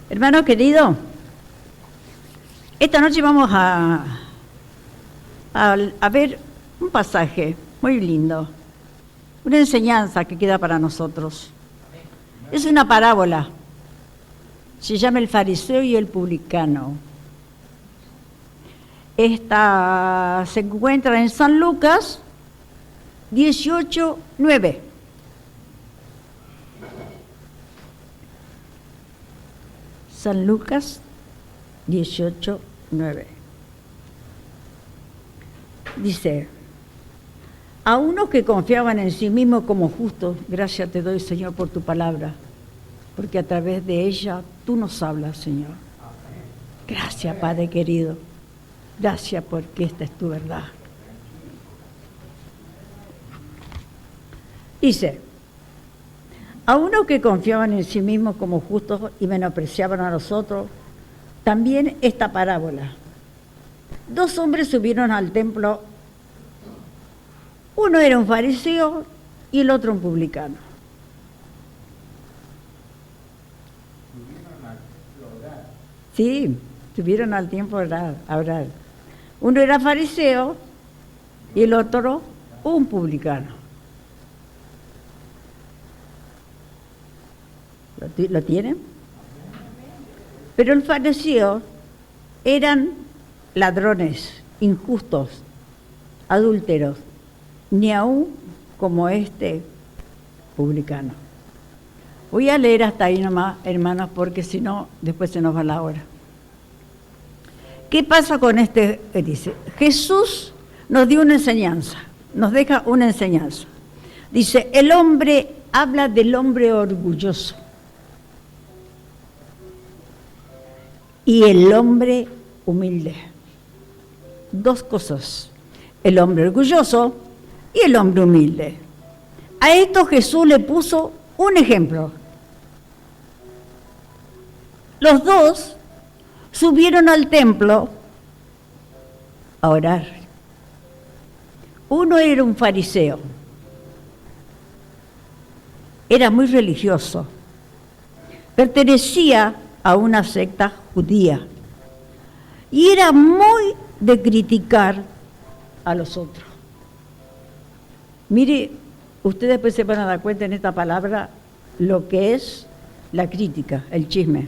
Hermano querido, esta noche vamos a ver un pasaje muy lindo, una enseñanza que queda para nosotros. Es una parábola, se llama el fariseo y el publicano. Esta se encuentra en San Lucas 18:9. San Lucas 18:9. Dice: a unos que confiaban en sí mismos como justos, gracias te doy, Señor, por tu palabra, porque a través de ella tú nos hablas, Señor. Gracias, Padre querido. Gracias porque esta es tu verdad. Dice: a unos que confiaban en sí mismos como justos y menospreciaban a los otros, también esta parábola. Dos hombres subieron al templo, uno era un fariseo y el otro un publicano. Sí, subieron al templo a orar. Uno era fariseo y el otro un publicano. ¿Lo tienen? Pero el fariseo eran ladrones, injustos, adúlteros, ni aún como este publicano. Voy a leer hasta ahí nomás, hermanos, porque si no, después se nos va la hora. ¿Qué pasa con este? Dice, Jesús nos dio una enseñanza, nos deja una enseñanza. Dice, el hombre habla del hombre orgulloso y el hombre humilde. Dos cosas, el hombre orgulloso y el hombre humilde. A esto Jesús le puso un ejemplo. Los dos subieron al templo a orar. Uno era un fariseo, era muy religioso, pertenecía a una secta judía y era muy de criticar a los otros. Mire, ustedes después se van a dar cuenta en esta palabra lo que es la crítica, el chisme.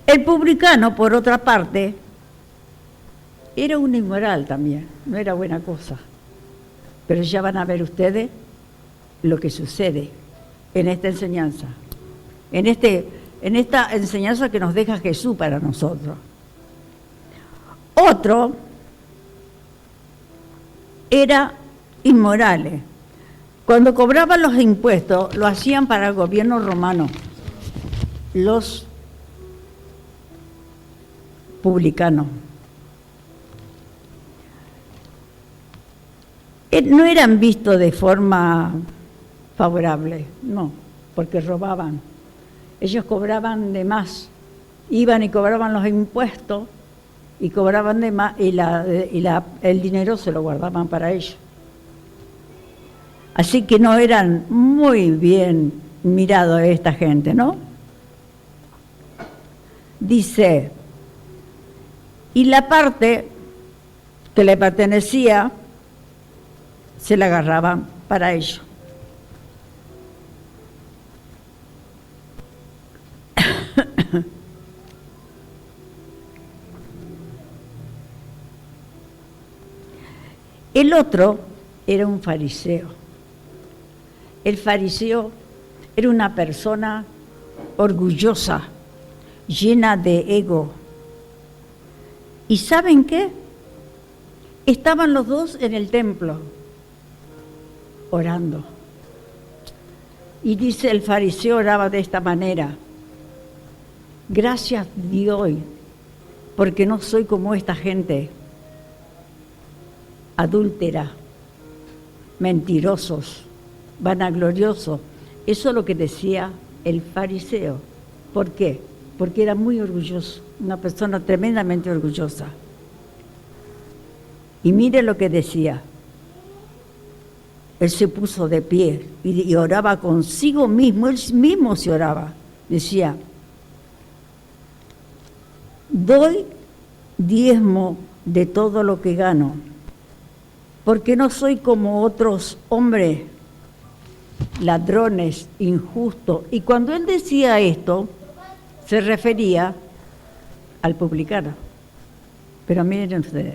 El publicano, por otra parte, era un inmoral también, no era buena cosa. Pero ya van a ver ustedes lo que sucede en esta enseñanza, en esta enseñanza que nos deja Jesús para nosotros. Otro era inmorales. Cuando cobraban los impuestos, lo hacían para el gobierno romano. Los publicanos no eran vistos de forma favorable, no, porque robaban. Ellos cobraban de más, iban y cobraban los impuestos y cobraban de más y el dinero se lo guardaban para ellos. Así que no eran muy bien mirados esta gente, ¿no? Dice, y la parte que le pertenecía se la agarraban para ellos. El otro era un fariseo. El fariseo era una persona orgullosa, llena de ego. ¿Y saben qué? Estaban los dos en el templo, orando. Y dice, el fariseo oraba de esta manera: gracias Dios, porque no soy como esta gente, adúltera, mentirosos, vanagloriosos. Eso es lo que decía el fariseo. ¿Por qué? Porque era muy orgulloso, una persona tremendamente orgullosa. Y mire lo que decía. Él se puso de pie y oraba consigo mismo, él mismo se oraba. Decía, doy diezmo de todo lo que gano, porque no soy como otros hombres, ladrones, injustos. Y cuando él decía esto, se refería al publicano. Pero miren ustedes,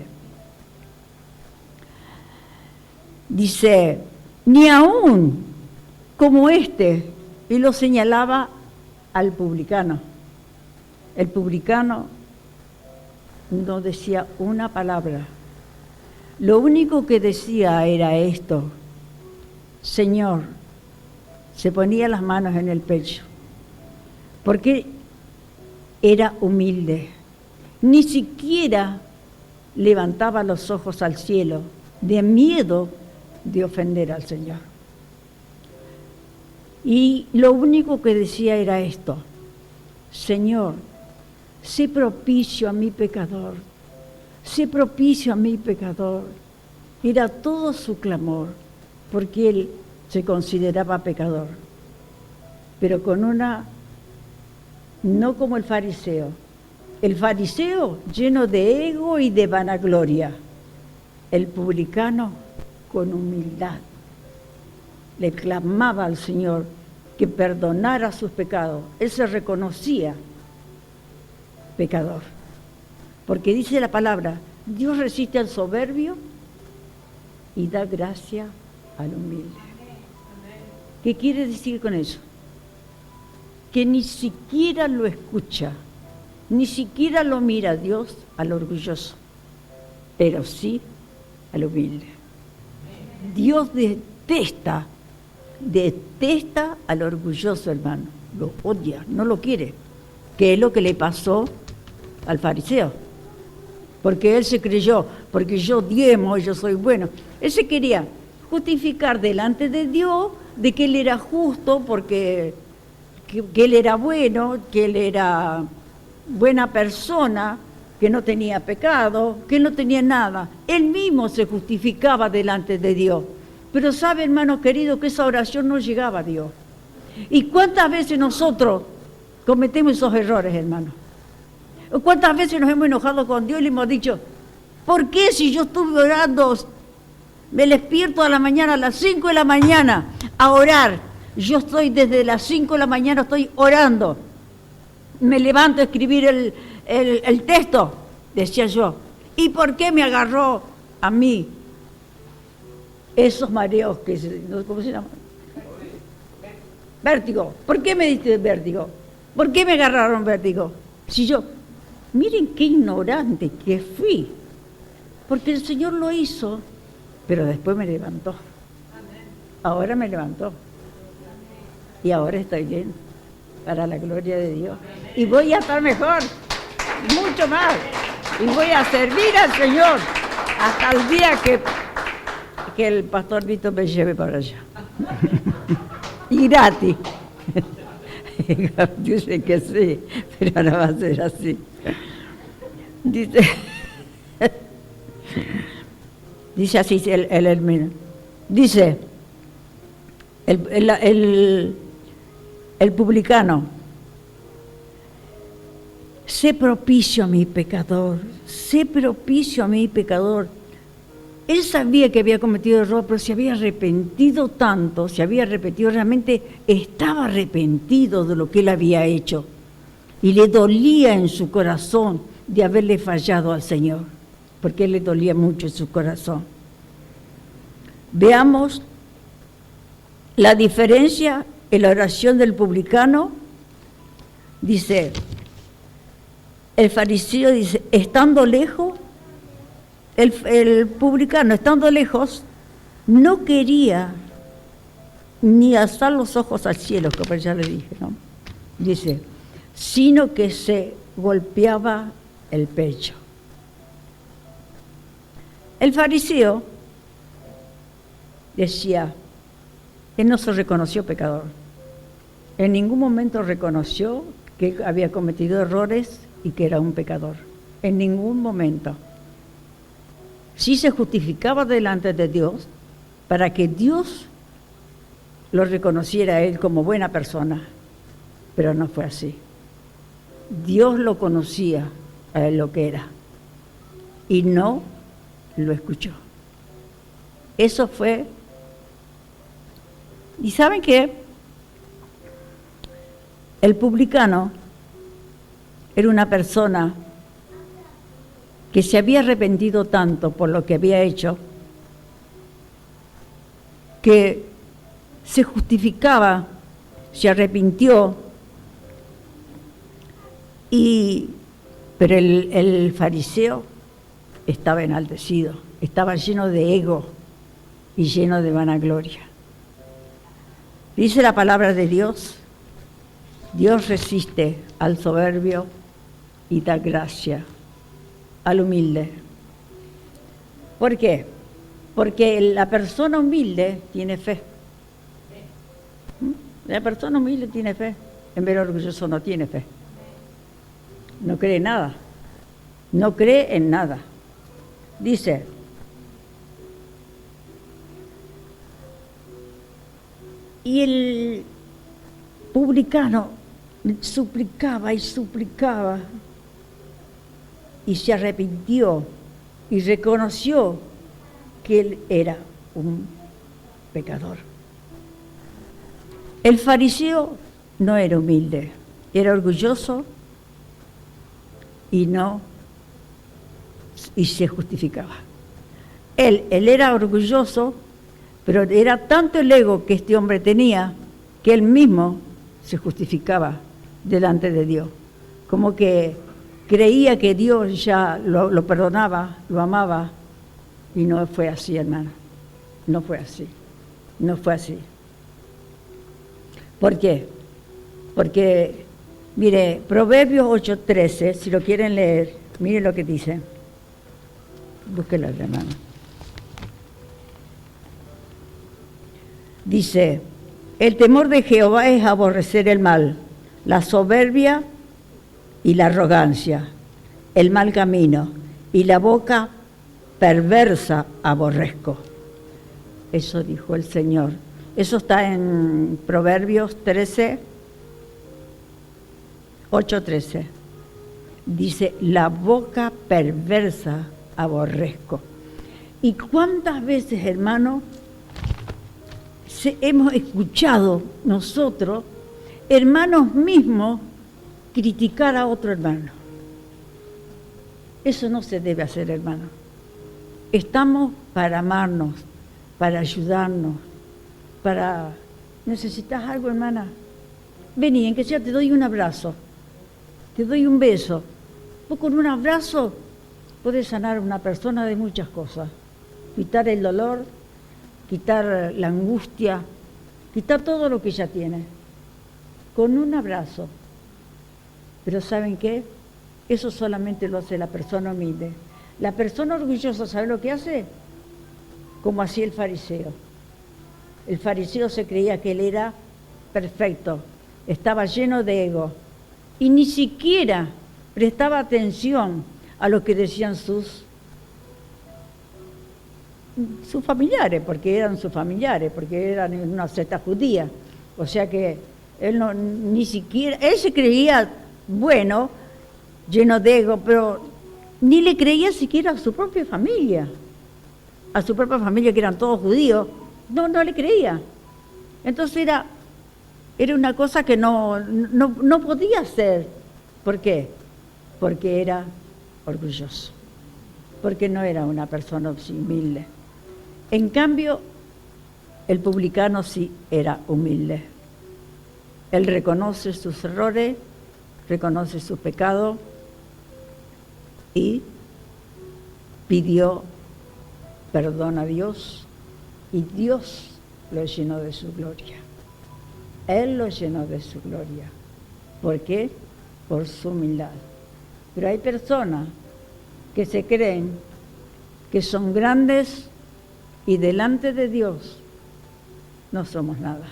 dice, ni aún como este, y lo señalaba al publicano. El publicano no decía una palabra. Lo único que decía era esto: Señor, se ponía las manos en el pecho, porque era humilde. Ni siquiera levantaba los ojos al cielo, de miedo de ofender al Señor. Y lo único que decía era esto: Señor, sé propicio a mi pecador, sé propicio a mi pecador. Era todo su clamor, porque él se consideraba pecador, pero con una, no como el fariseo lleno de ego y de vanagloria, el publicano con humildad le clamaba al Señor que perdonara sus pecados. Él se reconocía pecador, porque dice la palabra: Dios resiste al soberbio y da gracia al humilde. ¿Qué quiere decir con eso? Que ni siquiera lo escucha, ni siquiera lo mira Dios al orgulloso, pero sí al humilde. Dios detesta al orgulloso, hermano. Lo odia, no lo quiere. Que es lo que le pasó al fariseo. Porque él se creyó, porque yo diezmo, yo soy bueno. Él se quería justificar delante de Dios de que él era justo, porque que él era bueno, que él era buena persona, que no tenía pecado, que no tenía nada. Él mismo se justificaba delante de Dios. Pero sabe, hermano querido, que esa oración no llegaba a Dios. ¿Y cuántas veces nosotros cometemos esos errores, hermano? ¿Cuántas veces nos hemos enojado con Dios y le hemos dicho: ¿por qué si yo estuve orando, me despierto a la mañana, a las 5 de la mañana, a orar? Yo estoy desde las 5 de la mañana, estoy orando. Me levanto a escribir el texto, decía yo. ¿Y por qué me agarró a mí esos mareos ¿cómo se llama? Vértigo. ¿Por qué me diste vértigo? ¿Por qué me agarraron vértigo? Si yo, miren qué ignorante que fui. Porque el Señor lo hizo, pero después me levantó. Ahora me levantó. Y ahora estoy bien, para la gloria de Dios. Y voy a estar mejor, mucho más. Y voy a servir al Señor hasta el día que el pastor Vito me lleve para allá. Y gratis. Dice que sí, pero no va a ser así. Dice así el hermano. Dice el publicano: sé propicio a mi pecador, sé propicio a mi pecador. Él sabía que había cometido error, pero se había arrepentido tanto, se había arrepentido, realmente estaba arrepentido de lo que él había hecho. Y le dolía en su corazón de haberle fallado al Señor, porque él le dolía mucho en su corazón. Veamos la diferencia en la oración del publicano. Dice, el fariseo dice, estando lejos, el publicano, estando lejos, no quería ni alzar los ojos al cielo, como ya le dije, ¿no? Dice, sino que se golpeaba el pecho. El fariseo decía, él no se reconoció pecador. En ningún momento reconoció que había cometido errores y que era un pecador. En ningún momento. Sí se justificaba delante de Dios para que Dios lo reconociera a él como buena persona, pero no fue así. Dios lo conocía a lo que era y no lo escuchó. Eso fue. ¿Y saben qué? El publicano era una persona que se había arrepentido tanto por lo que había hecho, que se justificaba, se arrepintió, pero el fariseo estaba enaltecido, estaba lleno de ego y lleno de vanagloria. Dice la palabra de Dios: Dios resiste al soberbio y da gracia al humilde. ¿Por qué? Porque la persona humilde tiene fe. La persona humilde tiene fe. En vez de orgulloso no tiene fe. No cree en nada. No cree en nada. Dice: y el publicano suplicaba y suplicaba y se arrepintió y reconoció que él era un pecador. El fariseo no era humilde, era orgulloso y se justificaba. Él era orgulloso, pero era tanto el ego que este hombre tenía que él mismo se justificaba delante de Dios, como que creía que Dios ya lo perdonaba, lo amaba, y no fue así, hermano. No fue así. No fue así. ¿Por qué? Porque, mire, Proverbios 8:13, si lo quieren leer, mire lo que dice. Búsquelo, hermano. Dice: el temor de Jehová es aborrecer el mal, la soberbia y la arrogancia, el mal camino y la boca perversa aborrezco. Eso dijo el Señor. Eso está en Proverbios 8:13. Dice: la boca perversa aborrezco. ¿Y cuántas veces, hermano, hemos escuchado nosotros, hermanos mismos, criticar a otro hermano? Eso no se debe hacer, hermano. Estamos para amarnos, para ayudarnos, para... ¿Necesitas algo, hermana? Vení, en que sea te doy un abrazo, te doy un beso. Vos con un abrazo podés sanar a una persona de muchas cosas. Quitar el dolor, quitar la angustia, quitar todo lo que ella tiene. Con un abrazo. Pero ¿saben qué? Eso solamente lo hace la persona humilde. La persona orgullosa, ¿sabe lo que hace? Como hacía el fariseo. El fariseo se creía que él era perfecto, estaba lleno de ego y ni siquiera prestaba atención a lo que decían sus familiares, porque eran sus familiares, porque eran una secta judía. O sea que él ni siquiera, él se creía bueno, lleno de ego, pero ni le creía siquiera a su propia familia. A su propia familia, que eran todos judíos, no le creía. Entonces era una cosa que no podía hacer. ¿Por qué? Porque era orgulloso, porque no era una persona humilde. En cambio, el publicano sí era humilde. Él reconoce sus errores, reconoce su pecado y pidió perdón a Dios, y Dios lo llenó de su gloria. Él lo llenó de su gloria. ¿Por qué? Por su humildad. Pero hay personas que se creen que son grandes y delante de Dios no somos nada.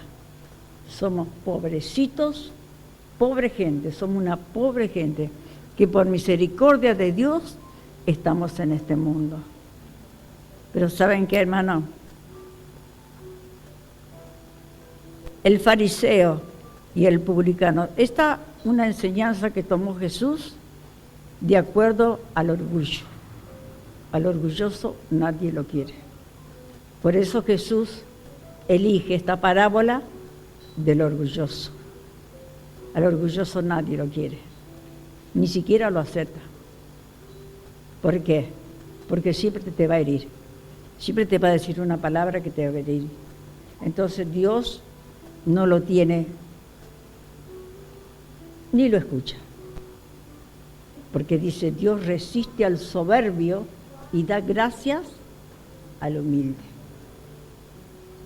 Somos pobrecitos, pobre gente, somos una pobre gente que por misericordia de Dios estamos en este mundo. Pero ¿saben qué, hermano? El fariseo y el publicano, esta una enseñanza que tomó Jesús de acuerdo al orgullo. Al orgulloso nadie lo quiere. Por eso Jesús elige esta parábola del orgulloso. Al orgulloso nadie lo quiere, ni siquiera lo acepta. ¿Por qué? Porque siempre te va a herir, siempre te va a decir una palabra que te va a herir. Entonces Dios no lo tiene ni lo escucha, porque dice: Dios resiste al soberbio y da gracias al humilde.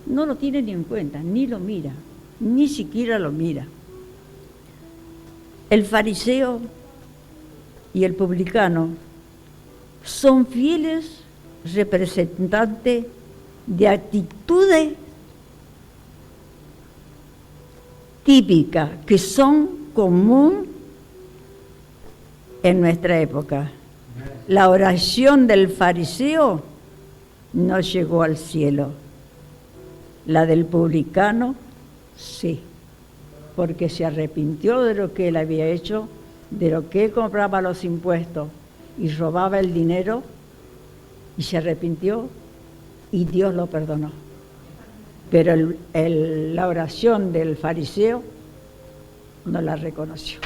No lo tiene ni en cuenta, ni lo mira, ni siquiera lo mira. El fariseo y el publicano son fieles representantes de actitudes típicas que son común en nuestra época. La oración del fariseo no llegó al cielo. La del publicano, sí, porque se arrepintió de lo que él había hecho, de lo que él cobraba los impuestos y robaba el dinero, y se arrepintió y Dios lo perdonó. Pero la oración del fariseo no la reconoció.